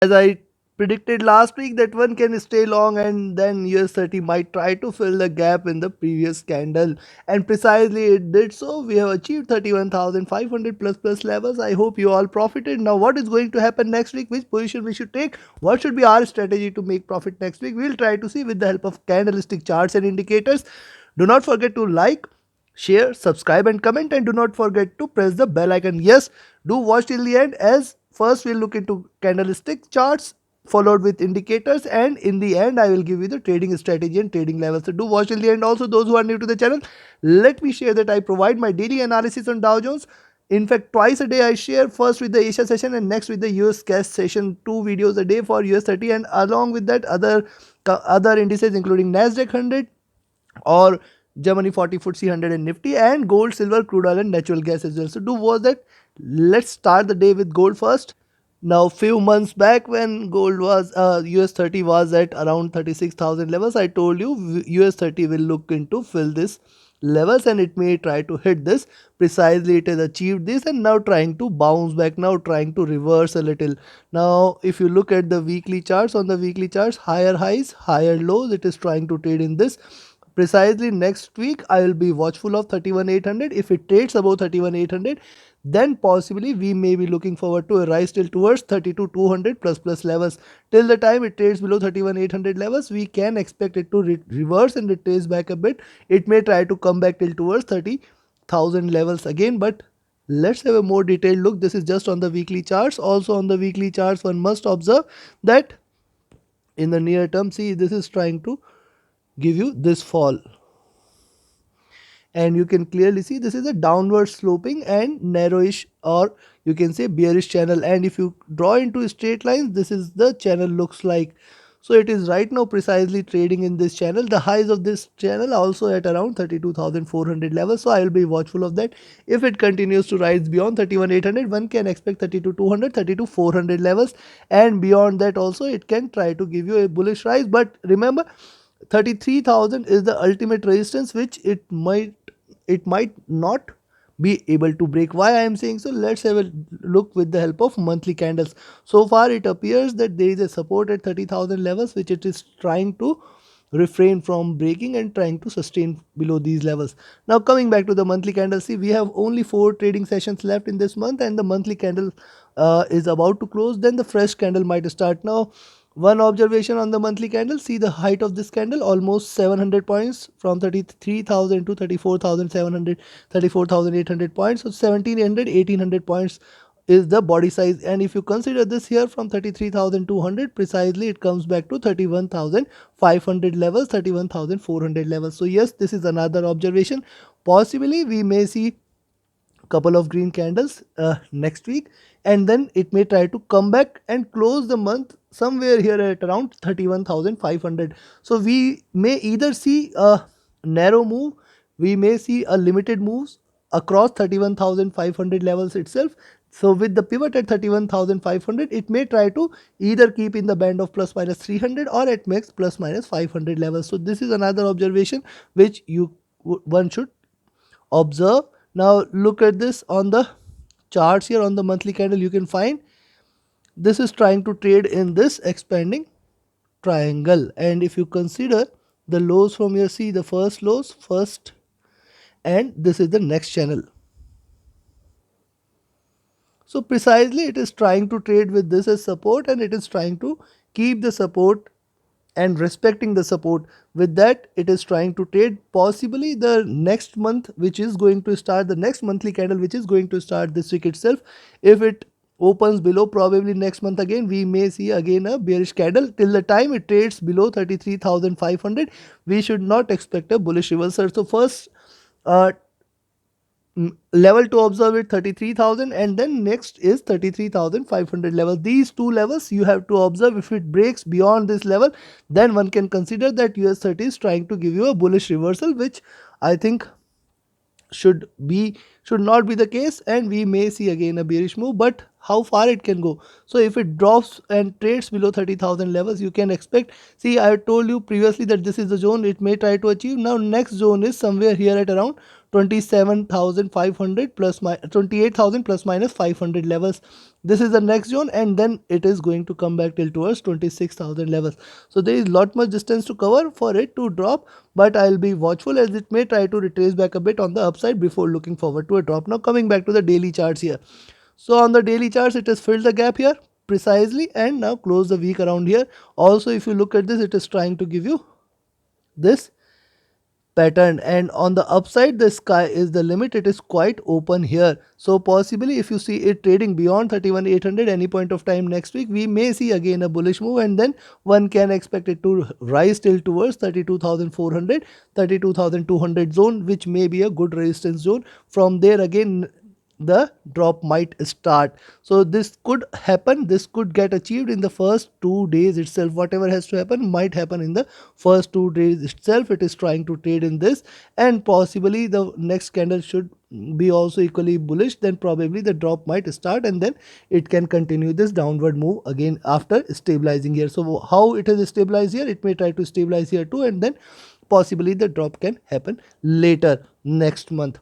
As I predicted last week that one can stay long and then US30 might try to fill the gap in the previous candle, and precisely it did so. We have achieved 31,500 plus levels. I hope you all profited. Now what is going to happen next week, which position we should take, what should be our strategy to make profit next week, we'll try to see with the help of candlestick charts and indicators. Do not forget to like, share, subscribe and comment, and do not forget to press the bell icon. Yes, do watch till the end, as first we'll look into candlestick charts followed with indicators, and in the end I will give you the trading strategy and trading levels. So do watch till the end. Also, those who are new to the channel, let me share that I provide my daily analysis on Dow Jones. In fact, twice a day I share, first with the Asia session and next with the US cash session, 2 videos a day for US30, and along with that other indices including Nasdaq 100 or Germany 40, FTSE 100 and Nifty, and gold, silver, crude oil and natural gas as well. So do watch that. Let's start the day with gold first. Now, few months back when gold was US30 was at around 36,000 levels, I told you US30 will look into fill this levels and it may try to hit this. Precisely it has achieved this and now trying to bounce back, now trying to reverse a little. Now if you look at the weekly charts, on the weekly charts, higher highs, higher lows, it is trying to trade in this. Precisely next week I will be watchful of 31,800. If it trades above 31,800, then possibly we may be looking forward to a rise till towards 32,200 plus levels. Till the time it trades below 31,800 levels, we can expect it to reverse and retrace back a bit. It may try to come back till towards 30,000 levels again, but let's have a more detailed look. This is just on the weekly charts. Also on the weekly charts, one must observe that in the near term, see, this is trying to give you this fall, and you can clearly see this is a downward sloping and narrowish, or you can say bearish channel, and if you draw into straight lines, this is the channel looks like. So it is right now precisely trading in this channel. The highs of this channel also at around 32,400 levels, so I will be watchful of that. If it continues to rise beyond 31,800, one can expect 32,200, 32,400 levels, and beyond that also it can try to give you a bullish rise. But remember, 33,000 is the ultimate resistance which it might not be able to break. Why I am saying so, let's have a look with the help of monthly candles. So far it appears that there is a support at 30,000 levels which it is trying to refrain from breaking and trying to sustain below these levels. Now coming back to the monthly candle, see, we have only 4 trading sessions left in this month and the monthly candle is about to close. Then the fresh candle might start. Now one observation on the monthly candle, see the height of this candle, almost 700 points, from 33,000 to 34,700, 34,800 points. So 1700, 1800 points is the body size, and if you consider this here from 33,200, precisely it comes back to 31,500 levels, 31,400 levels. So yes, this is another observation. Possibly we may see couple of green candles next week, and then it may try to come back and close the month somewhere here at around 31,500. So we may either see a narrow move, we may see a limited moves across 31,500 levels itself. So with the pivot at 31,500, it may try to either keep in the band of plus minus 300 or at max plus minus 500 levels. So this is another observation which one should observe. Now look at this on the charts here. On the monthly candle, you can find this is trying to trade in this expanding triangle, and if you consider the lows from here, see the first lows first, and this is the next channel. So precisely it is trying to trade with this as support, and it is trying to keep the support and respecting the support. With that, it is trying to trade possibly the next month, which is going to start, the next monthly candle which is going to start this week itself. If it opens below, probably next month again we may see again a bearish candle. Till the time it trades below 33,500, we should not expect a bullish reversal. So first uh, level to observe it 33,000, and then next is 33,500 level. These two levels you have to observe. If it breaks beyond this level, then one can consider that US30 is trying to give you a bullish reversal, which I think should not be the case, and we may see again a bearish move. But how far it can go? So if it drops and trades below 30,000 levels, you can expect, see, I told you previously that this is the zone it may try to achieve. Now next zone is somewhere here at around 27,500 plus my 28,000 plus minus 500 levels. this is the next zone, and then it is going to come back till towards 26,000 levels. So there is lot much distance to cover for it to drop, but I'll be watchful as it may try to retrace back a bit on the upside before looking forward to a drop. Now coming back to the daily charts here. So on the daily charts, it has filled the gap here precisely and now close the week around here. Also, if you look at this, it is trying to give you this pattern, and on the upside the sky is the limit. It is quite open here, so possibly if you see it trading beyond 31,800 any point of time next week, we may see again a bullish move, and then one can expect it to rise till towards 32,400, 32,200 zone, which may be a good resistance zone. From there again the drop might start. So this could happen, this could get achieved in the first 2 days itself. Whatever has to happen might happen in the first 2 days itself. It is trying to trade in this, and possibly the next candle should be also equally bullish. Then probably the drop might start, and then it can continue this downward move again after stabilizing here. So how it has stabilized here, it may try to stabilize here too, and then possibly the drop can happen later next month.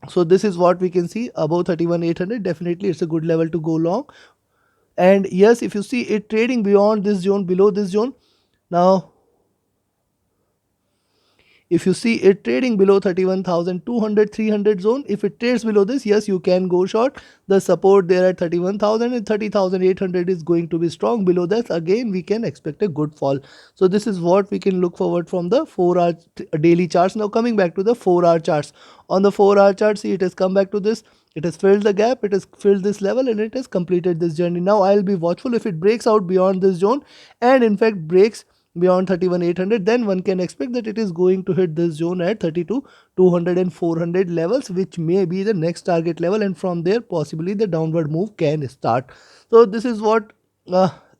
So this is what we can see above 31,800. Definitely it's a good level to go long. And yes, if you see it trading beyond this zone, below this zone, now if you see it trading below 31,200 300 zone, if it trades below this, yes, you can go short. The support there at 31,000 and 30,800 is going to be strong. Below that again we can expect a good fall. So this is what we can look forward from the 4-hour daily charts. Now coming back to the 4-hour charts. On the 4-hour chart, see it has come back to this, it has filled the gap, it has filled this level, and it has completed this journey. Now I'll be watchful if it breaks out beyond this zone, and in fact breaks beyond 31,800, then one can expect that it is going to hit this zone at 32,200 and 400 levels, which may be the next target level, and from there possibly the downward move can start. So this is what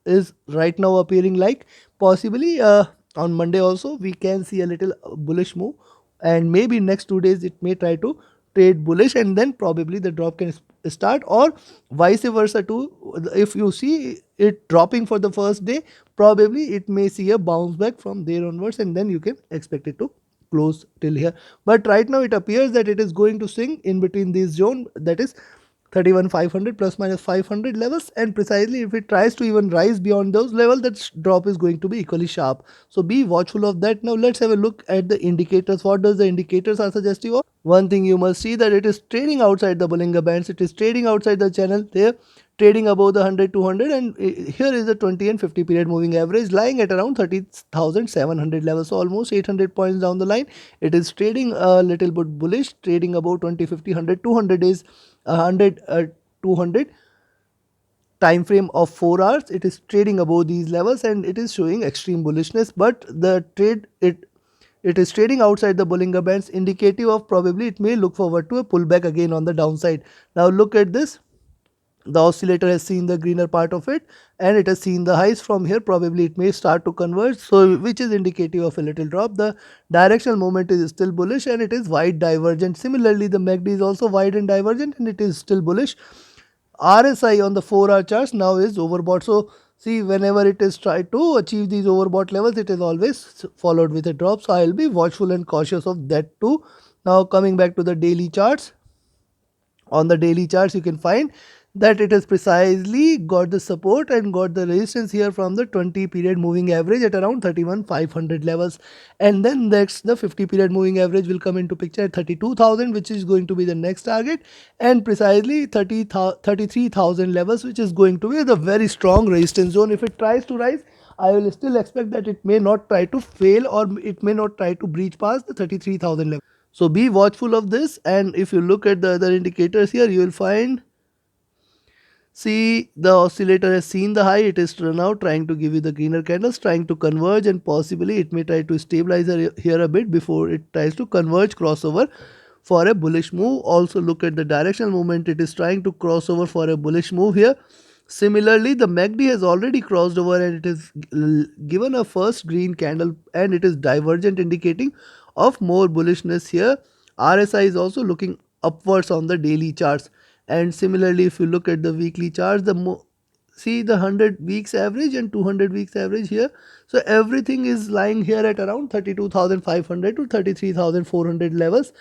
is right now appearing like. Possibly on Monday also we can see a little bullish move, and maybe next 2 days it may try to trade bullish, and then probably the drop can start, or vice versa too. If you see it dropping for the first day, probably it may see a bounce back from there onwards, and then you can expect it to close till here. But right now it appears that it is going to swing in between this zone, that is 31,500 plus minus 500 levels, and precisely if it tries to even rise beyond those levels, that drop is going to be equally sharp. So be watchful of that. Now let's have a look at the indicators. What does the indicators are suggestive of? One thing you must see, that it is trading outside the Bollinger Bands, it is trading outside the channel there, trading above the 100 200, and here is the 20 and 50 period moving average lying at around 30,700 levels, so almost 800 points down the line. It is trading a little bit bullish, trading above 20 50 100 200 is 100 200 time frame of 4 hours. It is trading above these levels, and it is showing extreme bullishness, but the trade it is trading outside the Bollinger Bands, indicative of probably it may look forward to a pullback again on the downside. Now look at this, the oscillator has seen the greener part of it, and it has seen the highs. From here probably it may start to converge, so which is indicative of a little drop. The directional movement is still bullish, and it is wide divergent. Similarly the MACD is also wide and divergent, and it is still bullish. RSI on the 4-hour charts now is overbought. So see, whenever it is tried to achieve these overbought levels, it is always followed with a drop. So I will be watchful and cautious of that too. Now coming back to the daily charts. On the daily charts you can find that it has precisely got the support and got the resistance here from the 20 period moving average at around 31,500 levels, and then next the 50 period moving average will come into picture at 32,000, which is going to be the next target, and precisely 33,000 levels, which is going to be the very strong resistance zone. If it tries to rise, I will still expect that it may not try to fail, or it may not try to breach past the 33,000 level. So be watchful of this, and if you look at the other indicators here, you will find, see, the oscillator has seen the high, it is now trying to give you the greener candles, trying to converge, and possibly it may try to stabilize here a bit before it tries to converge, crossover for a bullish move. Also look at the directional movement, it is trying to cross over for a bullish move here. Similarly, the MACD has already crossed over, and it is given a first green candle, and it is divergent, indicating of more bullishness here. RSI is also looking upwards on the daily charts, and similarly if you look at the weekly charts, see the 100 weeks average and 200 weeks average here. So everything is lying here at around 32,500 to 33,400 levels.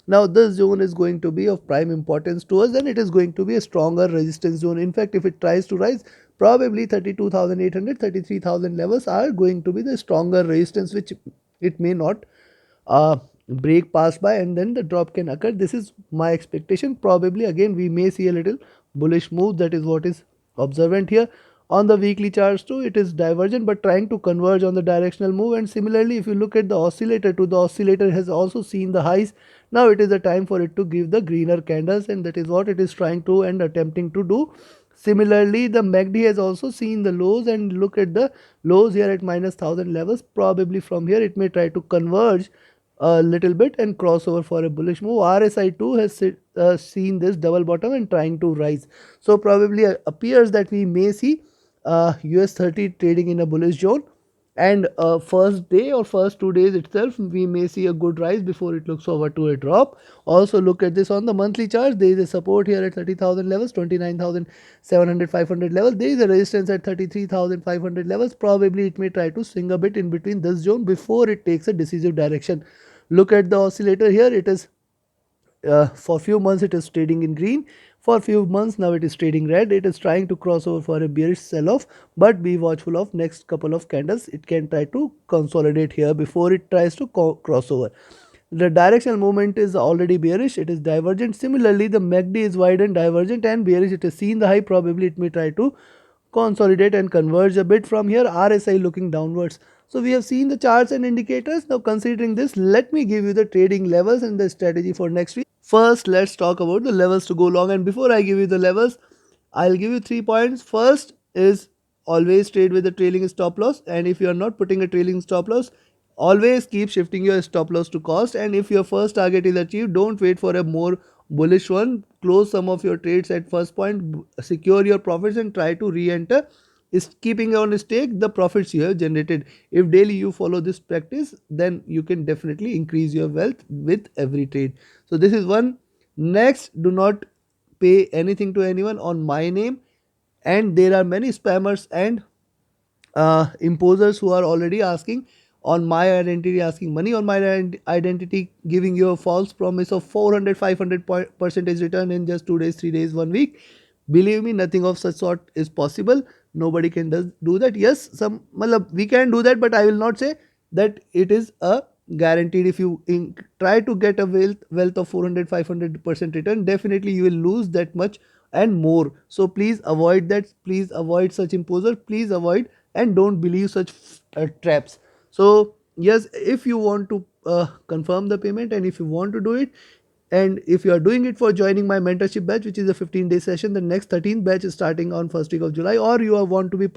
Now this zone is going to be of prime importance to us, and it is going to be a stronger resistance zone. In fact, if it tries to rise, probably 32,800, 33,000 levels are going to be the stronger resistance, which it may not break pass by, and then the drop can occur. This is my expectation. Probably again we may see a little bullish move. That is what is observant here. On the weekly charts too, it is divergent but trying to converge on the directional move. And similarly, if you look at the oscillator too, the oscillator has also seen the highs. Now it is the time for it to give the greener candles, and that is what it is trying to and attempting to do. Similarly, the MACD has also seen the lows, and look at the lows here at minus 1000 levels. Probably from here it may try to converge a little bit and cross over for a bullish move. RSI too has seen this double bottom and trying to rise. So probably appears that we may see US 30 trading in a bullish zone, and first day or first 2 days itself we may see a good rise before it looks over to a drop. Also look at this on the monthly chart. There is a support here at 30,000 levels, 29,700, 500 levels. There is a resistance at 33,500 levels. Probably it may try to swing a bit in between this zone before it takes a decisive direction. Look at the oscillator here. It is for few months it is trading in green. For few months now it is trading red. It is trying to cross over for a bearish sell off, but be watchful of next couple of candles. It can try to consolidate here before it tries to cross over. The directional movement is already bearish. It is divergent. Similarly, the MACD is wide and divergent and bearish. It has seen the high. Probably it may try to consolidate and converge a bit from here. RSI looking downwards. So we have seen the charts and indicators. Now considering this, let me give you the trading levels and the strategy for next week. First, let's talk about the levels to go long. And before I give you the levels, I'll give you 3 points. First is always trade with a trailing stop loss. And if you are not putting a trailing stop loss, always keep shifting your stop loss to cost. And if your first target is achieved, don't wait for a more bullish one. Close some of your trades at first point, secure your profits and try to re-enter, is keeping on stake the profits you have generated. If daily you follow this practice, then you can definitely increase your wealth with every trade. So this is one. Next, do not pay anything to anyone on my name. And there are many spammers and imposers who are already asking on my identity, asking money on my identity, giving you a false promise of 400 500 percentage return in just 2 days, 3 days, 1 week. Believe me, nothing of such sort is possible. Nobody can do that. Yes, we can do that, but I will not say that it is a guaranteed. If you try to get a wealth of 400 500% return, definitely you will lose that much and more. So please avoid that. Please avoid such imposer. Please avoid and don't believe such traps. So yes, if you want to confirm the payment and if you want to do it, and if you are doing it for joining my mentorship batch, which is a 15-day session, the next 13th batch is starting on first week of July, or you want to be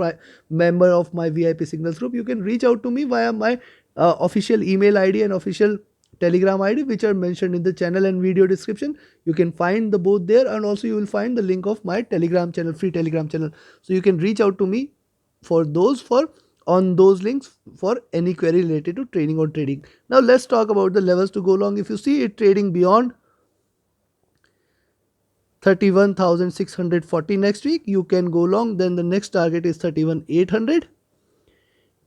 member of my VIP signals group, you can reach out to me via my official email ID and official Telegram ID, which are mentioned in the channel and video description. You can find the both there, and also you will find the link of my Telegram channel, free Telegram channel. So you can reach out to me for those for on those links for any query related to training or trading. Now let's talk about the levels to go long. If you see it trading beyond 31,640 next week, you can go long. Then the next target is 31,800.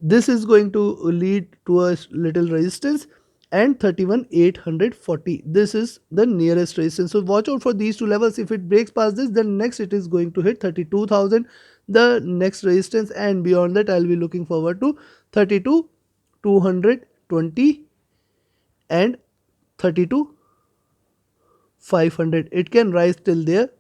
This is going to lead to a little resistance, and 31,840, this is the nearest resistance. So watch out for these two levels. If it breaks past this, then next it is going to hit 32,000, the next resistance, and beyond that I'll be looking forward to 32,220 and 32,500. It can rise till there.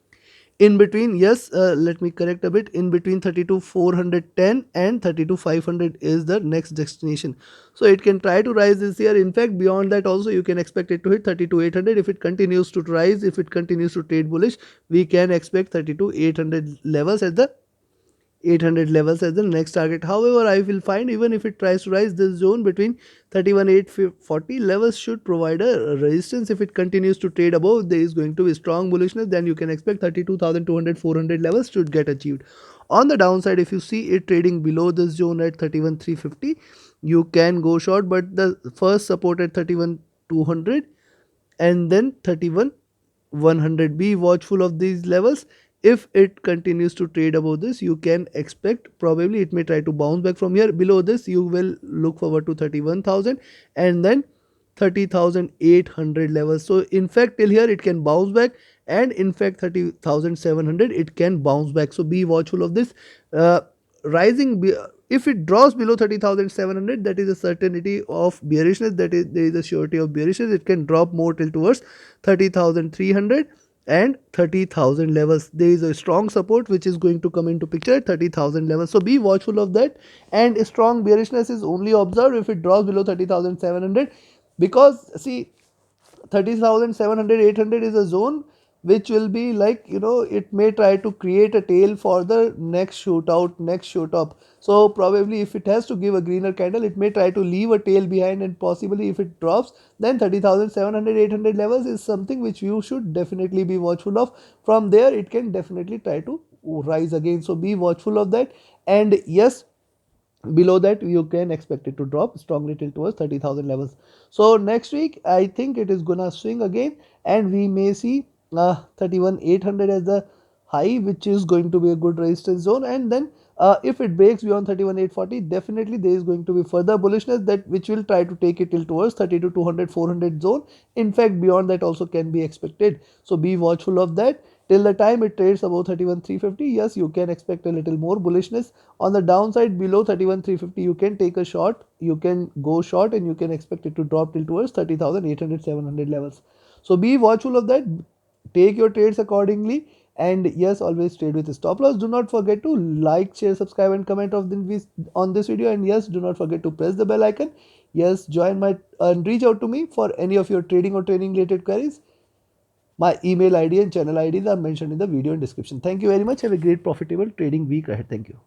In between, yes, let me correct a bit, in between 32,410 and 32,500 is the next destination. So it can try to rise this year. In fact, beyond that also you can expect it to hit 32,800. If it continues to rise, if it continues to trade bullish, we can expect 32,800 levels as the 800 levels as the next target. However, I will find even if it tries to rise, this zone between 31,840 levels should provide a resistance. If it continues to trade above, there is going to be strong bullishness, then you can expect 32,200 400 levels should get achieved. On the downside, if you see it trading below this zone at 31,350, you can go short, but the first support at 31,200 and then 31,100. Be watchful of these levels. If it continues to trade above this, you can expect probably it may try to bounce back from here. Below this, you will look forward to 31,000 and then 30,800 levels. So in fact till here it can bounce back, and in fact 30,700 it can bounce back. So be watchful of this. uh, rising if it drops below 30,700, that is a certainty of bearishness, that is there is a surety of bearishness. It can drop more till towards 30,300 and 30,000 levels. There is a strong support which is going to come into picture at 30,000 levels. So be watchful of that. And strong bearishness is only observed if it drops below 30,700, because see 30,700 800 is a zone which will be like, it may try to create a tail for the next shootout, next shoot up. So probably if it has to give a greener candle, it may try to leave a tail behind, and possibly if it drops, then 30,700 800 levels is something which you should definitely be watchful of. From there it can definitely try to rise again. So be watchful of that. And yes, below that you can expect it to drop strongly till towards 30,000 levels. So next week I think it is gonna swing again, and we may see 31,800 as the high, which is going to be a good resistance zone. And then if it breaks beyond 31,840, definitely there is going to be further bullishness, that which will try to take it till towards 32,200 400 zone. In fact beyond that also can be expected. So be watchful of that. Till the time it trades above 31,350, yes, you can expect a little more bullishness. On the downside, below 31,350, you can take a short, you can go short, and you can expect it to drop till towards 30,800 700 levels. So be watchful of that. Take your trades accordingly. And yes, always trade with stop loss. Do not forget to like, share, subscribe, and comment on this video. And yes, do not forget to press the bell icon. Yes, join my and reach out to me for any of your trading or training related queries. My email ID and channel IDs are mentioned in the video in description. Thank you very much. Have a great profitable trading week ahead. Thank you.